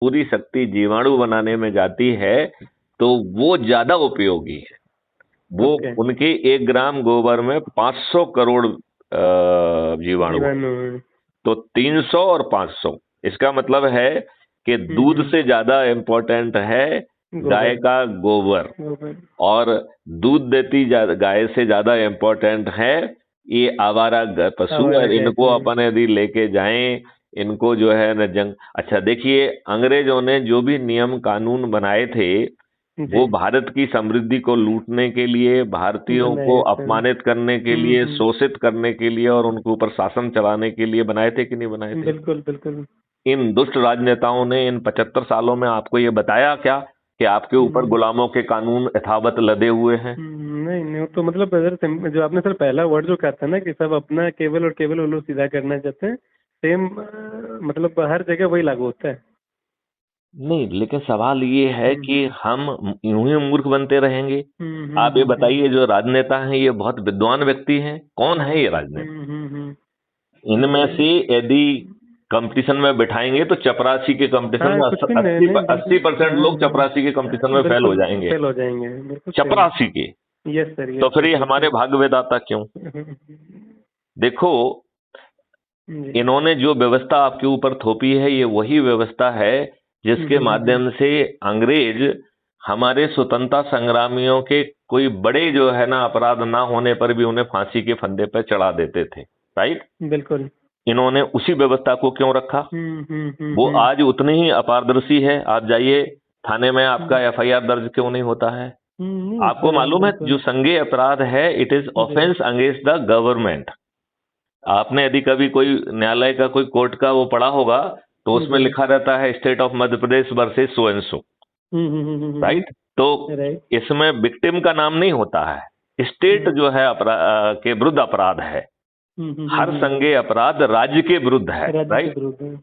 पूरी शक्ति जीवाणु बनाने में जाती है तो वो ज्यादा उपयोगी है। वो ओके। उनके 1 ग्राम गोबर में 500 करोड़ जीवाणु है। जीवाणु। तो 300 और 500, इसका मतलब है कि दूध से ज्यादा इंपॉर्टेंट है गाय गोबर। का गोबर, गोबर। और दूध देती गाय से ज्यादा इंपॉर्टेंट है ये आवारा पशु। हमारा और गैस इनको है। अपन यदि लेके जाएं, इनको जो है न जंग। अच्छा देखिए, अंग्रेजों ने जो भी नियम कानून बनाए थे जी। वो भारत की समृद्धि को लूटने के लिए, भारतीयों को बनाए थे। अपमानित करने के लिए, शोषित करने के लिए और उनके ऊपर शासन चलाने के लिए बनाए थे कि नहीं बनाए थे? बिल्कुल बिल्कुल। इन दुष्ट राजनेताओं ने इन 75 सालों में आपको ये बताया क्या कि आपके ऊपर गुलामों के कानून यथावत लदे हुए हैं? नहीं नहीं, वो तो मतलब सर जो आपने सर पहला वर्ड जो कहा था ना कि सब अपना केवल और केवल वो लोग सीधा करना चाहते हैं, सेम मतलब हर जगह वही लागू होता है। नहीं, लेकिन सवाल ये है कि हम यूं ही मूर्ख बनते रहेंगे? आप ये बताइए, जो राजनेता हैं ये बहुत विद्वान व्यक्ति हैं, कौन है ये राजनेता? इनमें से यदि कंपटीशन में बिठाएंगे तो चपरासी के कंपटीशन हाँ में कुछ भी नहीं नहीं, बिल्कुल 80% लोग चपरासी के कंपटीशन में फेल हो बिल्कुल जाएंगे। फेल हो जाएंगे, बिल्कुल सही। चपरासी के। यस सर, तो यस फिर सर, ये हमारे बिल्कुल। भाग्य विधाता क्यों? देखो, जी। इन्होंने जो व्यवस्था आपके ऊपर थोपी है ये वही व्यवस्था है जिसके माध्यम से अंग्रेज हमारे स्वतंत्रता संग्रामियों के कोई बड़े जो है ना अपराध ना होने पर भी उन्हें फांसी के फंदे पर चढ़ा देते थे, राइट? बिल्कुल। इन्होंने उसी व्यवस्था को क्यों रखा? वो आज उतनी ही अपारदर्शी है। आप जाइए थाने में, आपका एफआईआर दर्ज क्यों नहीं होता है? नहीं आपको होता है, मालूम है बिल्कुल। जो संज्ञेय अपराध है, इट इज जी। Offence against the government. आपने यदि कभी कोई न्यायालय का कोई कोर्ट का वो पढ़ा होगा तो उसमें जी। लिखा रहता है state of Madhya Pradesh versus so and so, right? तो राइट। इसमें विक्टिम का नाम नहीं होता है, स्टेट जो है के विरुद्ध अपराध है। हर संज्ञेय अपराध राज्य के विरुद्ध है, राज्य के राइट? विरुद्ध है।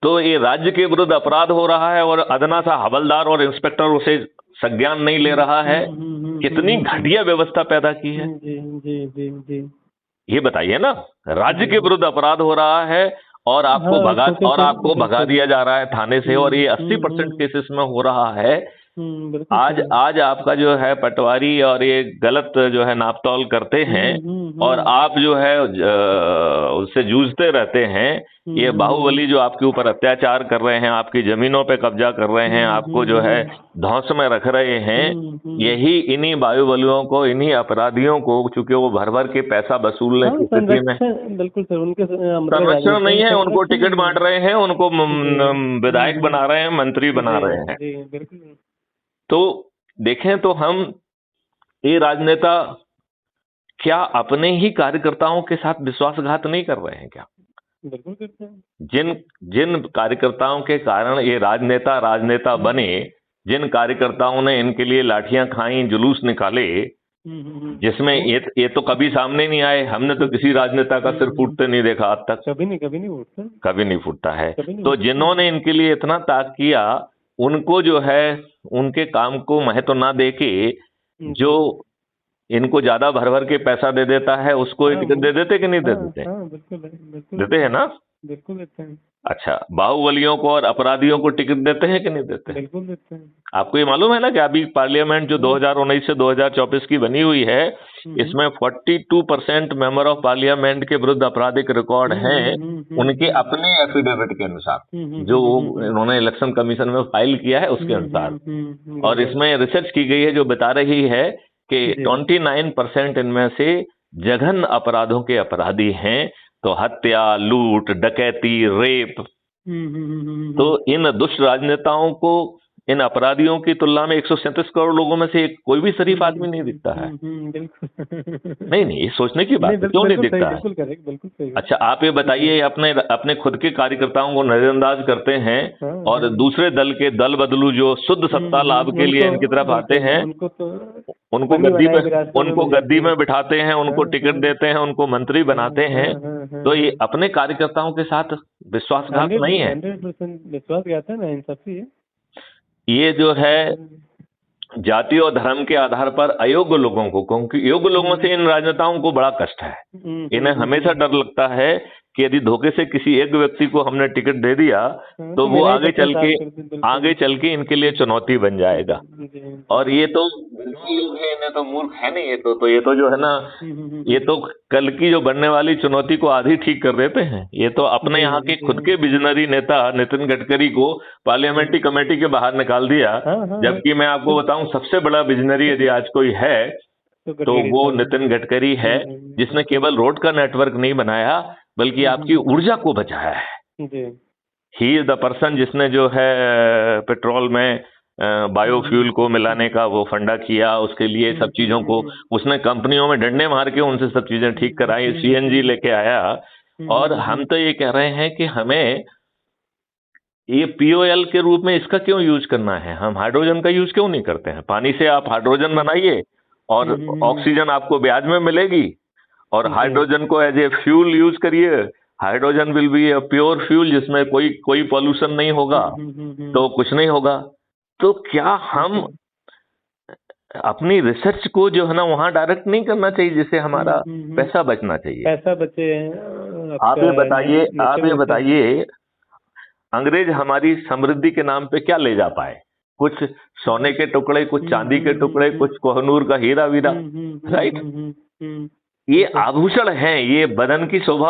तो ये राज्य के विरुद्ध अपराध हो रहा है और अदना सा हवलदार और इंस्पेक्टर उसे संज्ञान नहीं ले रहा है। कितनी घटिया व्यवस्था पैदा की है, जी जी जी जी। ये बताइए ना। राज्य के विरुद्ध अपराध हो रहा है और आपको हाँ, भगा छोटे से भगा बिल्कुल। दिया जा रहा है थाने से, और ये 80% केसेस में हो रहा है। बिल्कुल आज सही। आज आपका जो है पटवारी और ये गलत जो है नापतोल करते हैं और आप जो है उससे जूझते रहते हैं। ये बाहुबली जो आपके ऊपर अत्याचार कर रहे हैं, आपकी जमीनों पे कब्जा कर रहे हैं, आपको जो है धौंस में रख रहे हैं, यही इन्हीं बाहुबलियों को, इन्हीं अपराधियों को, चूंकि वो भर भर के पैसा वसूलने हाँ की स्थिति में, संरक्षण, बिल्कुल सर, उनके मतलब संरक्षण नहीं राजनेताओं है, का उनको संरक्षण टिकट नहीं है। बांट रहे हैं, उनको जी। विधायक बना रहे हैं, मंत्री बना जी रहे हैं। जी बिल्कुल। तो देखें तो हम, ये राजनेता क्या अपने ही कार्यकर्ताओं के साथ विश्वासघात नहीं कर रहे हैं क्या? बिल्कुल करते हैं। जिन जिन कार्यकर्ताओं के कारण ये राजनेता राजनेता बने, जिन कार्यकर्ताओं ने इनके लिए लाठियां खाई, जुलूस निकाले, जिसमें ये तो कभी सामने नहीं आए। हमने तो किसी राजनेता का सिर फूटते नहीं देखा आज तक। कभी नहीं, कभी नहीं उठता। कभी नहीं फूटता है। कभी नहीं तो उठता। जिन्होंने इनके लिए इतना त्याग किया, उनको जो है उनके काम को महत्व ना देके, जो इनको ज्यादा भर भर के पैसा दे देता है उसको हाँ टिकट दे देते कि नहीं दे हाँ देते? हाँ, बिल्कुल बिल्कुल देते देते हैं हैं। ना। बिल्कुल देते हैं। अच्छा, बाहुबलियों को और अपराधियों को टिकट देते हैं कि नहीं देते? बिल्कुल देते हैं। आपको ये मालूम है ना कि अभी पार्लियामेंट जो 2019 से 2024 की बनी हुई है, इसमें 42% मेंबर ऑफ पार्लियामेंट के विरुद्ध आपराधिक रिकॉर्ड हैं, उनके अपने एफिडेविट के अनुसार, जो इन्होंने इलेक्शन कमीशन में फाइल किया है उसके अनुसार। और इसमें रिसर्च की गई है जो बता रही है कि 29% इनमें से जघन्य अपराधों के अपराधी हैं। तो हत्या, लूट, डकैती, रेप। तो इन दुष्ट राजनेताओं को, इन अपराधियों की तुलना में 137 करोड़ लोगों में से कोई भी शरीफ आदमी नहीं दिखता है। बिल्कुल। नहीं नहीं, ये सोचने की बात है, क्यों नहीं बिल्कुल सही, दिखता है? बिल्कुल करेक्ट, बिल्कुल सही। अच्छा, आप ये बताइए, अपने अपने खुद के कार्यकर्ताओं को नजरअंदाज करते हैं और दूसरे दल के दल बदलू जो शुद्ध सत्ता लाभ के लिए इनकी तरफ आते हैं, उनको तो उनको बनी गद्दी बनाई में विरासतों में उनको मिल गद्दी जाती है। में बिठाते हैं, उनको टिकट देते हैं, उनको मंत्री बनाते हैं। तो ये अपने कार्यकर्ताओं के साथ विश्वासघात नहीं है। 100% विश्वास करते हैं ना, इंसाफी है। ये जो है जाति और धर्म के आधार पर अयोग्य लोगों को, क्योंकि योग्य लोगों से इन राजनेताओं को बड़ा कष्ट है। इन्हें हमेशा डर लगता है कि यदि धोखे से किसी एक व्यक्ति को हमने टिकट दे दिया हाँ, तो वो मेरा ही आगे पता चल साफ के कर दी, बिल्कुल। इनके लिए चुनौती बन जाएगा। जी। और ये तो विद्वान लोग हैं, इन्हें तो मूर्ख है नहीं, ये तो जो है ना, ये तो कल की जो बनने वाली चुनौती को आधी ठीक कर देते हैं। ये तो अपने जी, यहाँ के जी। खुद के विजनरी नेता नितिन गडकरी को पार्लियामेंट्री कमेटी के बाहर निकाल दिया। हाँ, हाँ, जबकि मैं आपको बताऊं, सबसे बड़ा विजनरी यदि आज कोई है तो गडकरी वो साहब हैं। नितिन गडकरी है, जिसने केवल रोड का नेटवर्क नहीं बनाया बल्कि आपकी ऊर्जा को बचाया है। जी। ही इज द पर्सन जिसने जो है पेट्रोल में बायोफ्यूल को मिलाने का वो फंडा किया, उसके लिए सब चीजों को उसने कंपनियों में डंडे मार के उनसे सब चीजें ठीक कराई, सीएनजी लेके आया। और हम तो ये कह रहे हैं कि हमें ये पीओएल के रूप में इसका क्यों यूज करना है, हम हाइड्रोजन का यूज क्यों नहीं करते हैं। पानी से आप हाइड्रोजन बनाइए और ऑक्सीजन आपको ब्याज में मिलेगी, और हाइड्रोजन को एज ए फ्यूल यूज करिए। Hydrogen will be a pure fuel, जिसमें कोई पॉल्यूशन नहीं होगा, तो कुछ नहीं होगा। तो क्या हम अपनी रिसर्च को जो है ना वहां डायरेक्ट नहीं करना चाहिए, जिससे हमारा पैसा बचना चाहिए। पैसा बचे। आप ये बताइए अंग्रेज हमारी समृद्धि के नाम पे क्या ले जा पाए? कुछ सोने के टुकड़े, कुछ चांदी के टुकड़े, कुछ कोहनूर का हीरा वीरा, राइट। ये आभूषण है, ये बदन की शोभा